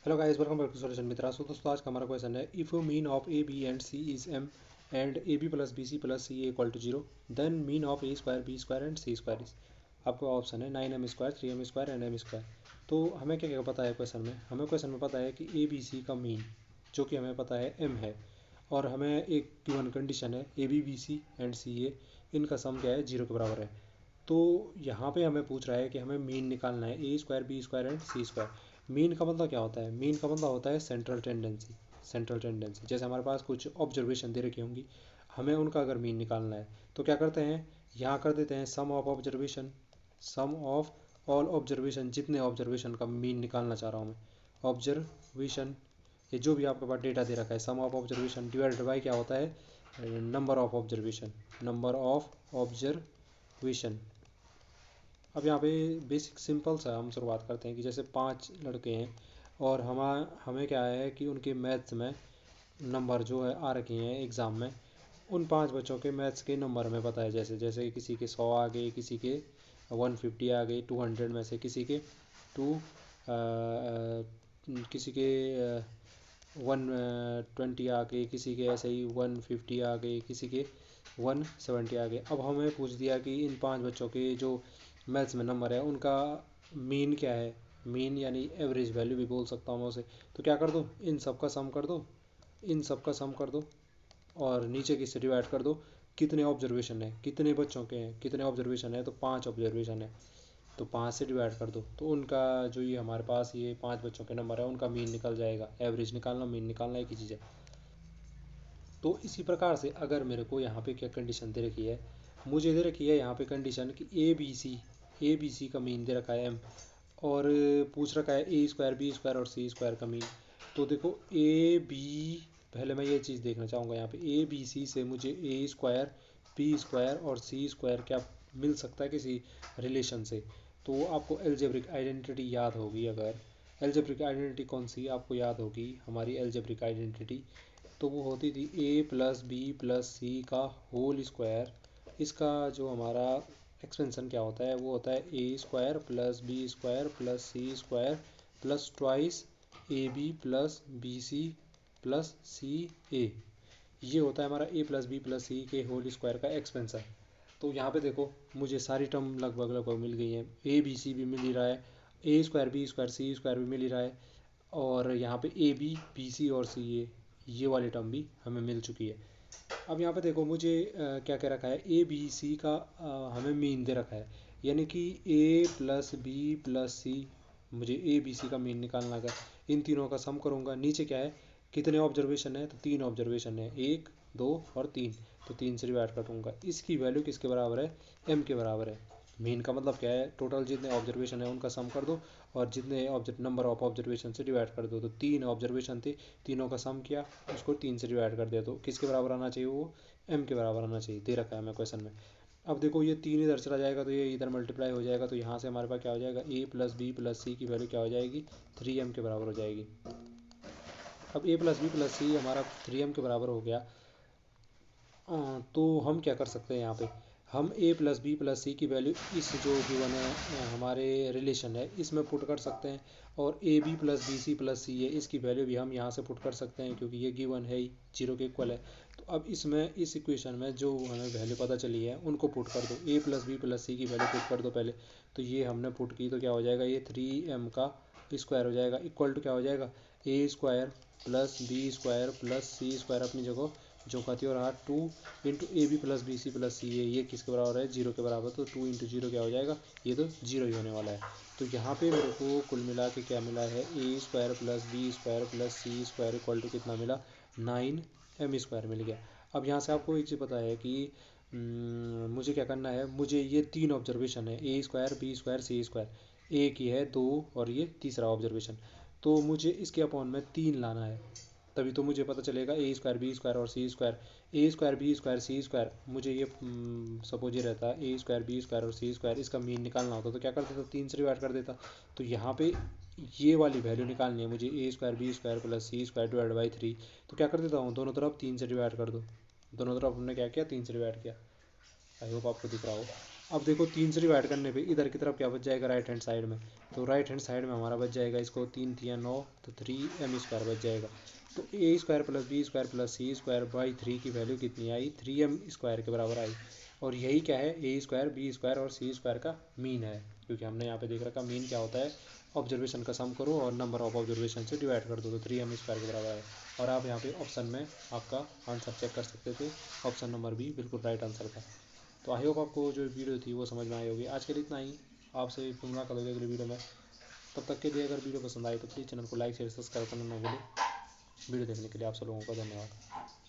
Hello guys, welcome back to solution Mitra. So दोस्तों, आज का हमारा क्वेश्चन है, if mean of A B and C is M and A B plus B C plus C equal to zero, then mean of A square B square and C square is. आपका option है 9m² 3m² and m²। तो हमें क्या क्या पता है question में? हमें क्वेश्चन में पता है कि ए बी सी का मीन, जो कि हमें पता है m है, और हमें एक गिवन कंडीशन है A B B C and C A, इनका सम क्या है, जीरो के बराबर है। तो यहाँ पे हमें पूछ रहा है कि हमें मीन निकालना है, A square B square and C square. Mean का मतलब क्या होता है? मीन का मतलब होता है सेंट्रल टेंडेंसी। सेंट्रल टेंडेंसी जैसे हमारे पास कुछ ऑब्जर्वेशन दे रखी होंगी, हमें उनका अगर मीन निकालना है तो क्या करते हैं, यहाँ कर देते हैं sum of observation, sum of all observation, जितने ऑब्जर्वेशन का मीन निकालना चाह रहा हूँ मैं। ऑब्जर्वेशन, ये जो भी आपके पास डेटा दे रखा है, सम ऑफ ऑब्जर्वेशन डिवाइडेड बाई क्या होता है, number of observation, number of observation. अब यहाँ पे बेसिक सिंपल सा हम शुरुआत करते हैं कि जैसे 5 लड़के हैं और हमें क्या है कि उनके मैथ्स में नंबर जो है आ रखे हैं एग्ज़ाम में। उन 5 बच्चों के मैथ्स के नंबर हमें पता है, जैसे जैसे किसी के 100 आ गए, किसी के 150 आ गए, 200 में से किसी के टू किसी के 120 आ गए, किसी के ऐसे ही 150 आ गए, किसी के 170 आ गए। अब हमें पूछ दिया कि इन 5 बच्चों के जो मैथ्स में नंबर है उनका मीन क्या है। मीन यानी एवरेज वैल्यू भी बोल सकता हूँ मैं उसे। तो क्या कर दो, इन सब का सम कर दो, इन सब का सम कर दो, और नीचे की से डिवाइड कर दो कितने ऑब्जर्वेशन है, कितने बच्चों के हैं, कितने ऑब्जर्वेशन है, तो 5 ऑब्जर्वेशन है, तो 5 से डिवाइड कर दो। तो उनका जो ये हमारे पास ये 5 बच्चों के नंबर है उनका मीन निकल जाएगा। एवरेज निकालना, मीन निकालना एक ही चीज़ है। तो इसी प्रकार से अगर मेरे को यहाँ पे क्या कंडीशन दे रखी है, मुझे दे रखी है यहाँ पे कंडीशन कि ए बी सी का मीन दे रखा है एम, और पूछ रखा है ए स्क्वायर बी स्क्वायर और सी स्क्वायर का मीन। तो देखो ए बी, पहले मैं ये चीज़ देखना चाहूँगा यहाँ पे, ए बी सी से मुझे ए स्क्वायर बी स्क्वायर और सी स्क्वायर क्या मिल सकता है किसी रिलेशन से। तो आपको एल्जेब्रिक आइडेंटिटी याद होगी, अगर एल्जेब्रिक आइडेंटिटी कौन सी आपको याद होगी, हमारी एल्जेब्रिक आइडेंटिटी तो वो होती थी ए प्लस बी प्लस सी का होल स्क्वायर। इसका जो हमारा एक्सपेंशन क्या होता है, वो होता है A square plus B square plus C square plus twice A B plus B C plus C A. ये होता है हमारा A plus B plus C के होल स्क्वायर का एक्सपेंशन। तो यहाँ पे देखो, मुझे सारी टर्म लगभग लगभग मिल गई हैं। ए बी सी भी मिल ही रहा है, A square B square C square भी मिल ही रहा है, और यहाँ पे ए बी बी सी और सी ये वाली टर्म भी हमें मिल चुकी है। अब यहाँ पे देखो मुझे क्या कह रखा है, ए बी सी का हमें मीन दे रखा है, यानी कि ए प्लस बी प्लस सी, मुझे ए बी सी का मीन निकालना। अगर इन तीनों का सम करूँगा, नीचे क्या है, कितने ऑब्जर्वेशन है, तो 3 ऑब्जर्वेशन है, 1 2 और 3, तो 3 से डिवाइड कर दूँगा। इसकी वैल्यू किसके बराबर है, एम के बराबर है। मीन का मतलब क्या है, टोटल जितने ऑब्जर्वेशन है उनका सम कर दो, और जितने नंबर ऑफ ऑब्जर्वेशन से डिवाइड कर दो। तो 3 ऑब्जर्वेशन थे, तीनों का सम किया, उसको 3 से डिवाइड कर दिया, तो किसके बराबर आना चाहिए, वो एम के बराबर आना चाहिए, दे रखा है हमें क्वेश्चन में। अब देखो ये 3 इधर चला जाएगा तो ये इधर मल्टीप्लाई हो जाएगा, तो यहाँ से हमारे पास क्या हो जाएगा, ए प्लस बी प्लस सी की वैल्यू क्या हो जाएगी, 3m के बराबर हो जाएगी। अब ए प्लस बी प्लस सी हमारा 3m के बराबर हो गया। तो हम क्या कर सकते हैं यहाँ पे, हम ए प्लस बी प्लस सी की वैल्यू इस जो गिवन है हमारे रिलेशन है इसमें पुट कर सकते हैं, और A B plus B C plus C है इसकी वैल्यू भी हम यहाँ से पुट कर सकते हैं, क्योंकि ये गिवन है ही, जीरो के इक्वल है। तो अब इसमें इस इक्वेशन में जो हमें वैल्यू पता चली है उनको पुट कर दो, ए प्लस बी प्लस सी की वैल्यू पुट कर दो पहले। तो ये हमने पुट की, तो क्या हो जाएगा, ये 3m का स्क्वायर हो जाएगा, इक्वल टू क्या हो जाएगा, A square plus B square plus C square अपनी जगह जो कहती हो रहा 2 into A B plus B C plus C ये किसके बराबर है, जीरो के बराबर। तो 2 इंटू जीरो क्या हो जाएगा, ये तो जीरो ही होने वाला है। तो यहाँ पे मेरे को कुल मिला के क्या मिला है, A square plus B square plus C square equal to कितना मिला, 9m² मिल गया। अब यहाँ से आपको एक चीज़ पता है कि मुझे क्या करना है, मुझे ये 3 ऑब्जर्वेशन है, A square B square C square, एक ही है, 2 और ये तीसरा ऑब्जर्वेशन, तो मुझे इसके अपॉन में 3 लाना है, तभी तो मुझे पता चलेगा ए स्क्वायर बी स्क्वायर और सी स्क्वायर। ए स्क्वायर बी स्क्वायर सी स्क्वायर, मुझे ये सपोज ये रहता ए स्क्वायर बी स्क्वायर और सी स्क्वायर, इसका मीन निकालना होता तो क्या करता था, 3 से डिवाइड कर देता। तो यहाँ पे ये वाली वैल्यू निकालनी है मुझे, A square B square plus C square divide by 3। तो क्या कर देता हूँ, दोनों तरफ 3 से डिवाइड कर दो, दोनों तरफ हमने क्या किया, 3 से डिवाइड किया। आई होप आपको दिख रहा हो। अब देखो 3 से डिवाइड करने पे इधर की तरफ क्या बच जाएगा राइट हैंड साइड में, तो राइट हैंड साइड में हमारा बच जाएगा, इसको 3 3 9 तो 3m² बच जाएगा। तो a² plus b² plus c² by 3 की वैल्यू कितनी आई, 3m² के बराबर आई। और यही क्या है, a² b² और c² का मीन है, क्योंकि हमने यहाँ पे देख रखा मीन क्या होता है, ऑब्जर्वेशन का सम करो और नंबर ऑफ ऑब्जर्वेशन से डिवाइड कर दो, तो 3m² के बराबर है। और आप यहाँ पे ऑप्शन में आपका आंसर चेक कर सकते थे, ऑप्शन नंबर बी बिल्कुल राइट आंसर था। तो आई होप आपको जो वीडियो थी वो समझ में आई होगी। आज के लिए इतना ही, आपसे फिर मुलाकात होगी अगली वीडियो में। तब तक के लिए अगर वीडियो पसंद आई तो प्लीज़ चैनल को लाइक शेयर सब्सक्राइब करना ना भूलें। वीडियो देखने के लिए आप सब लोगों का धन्यवाद।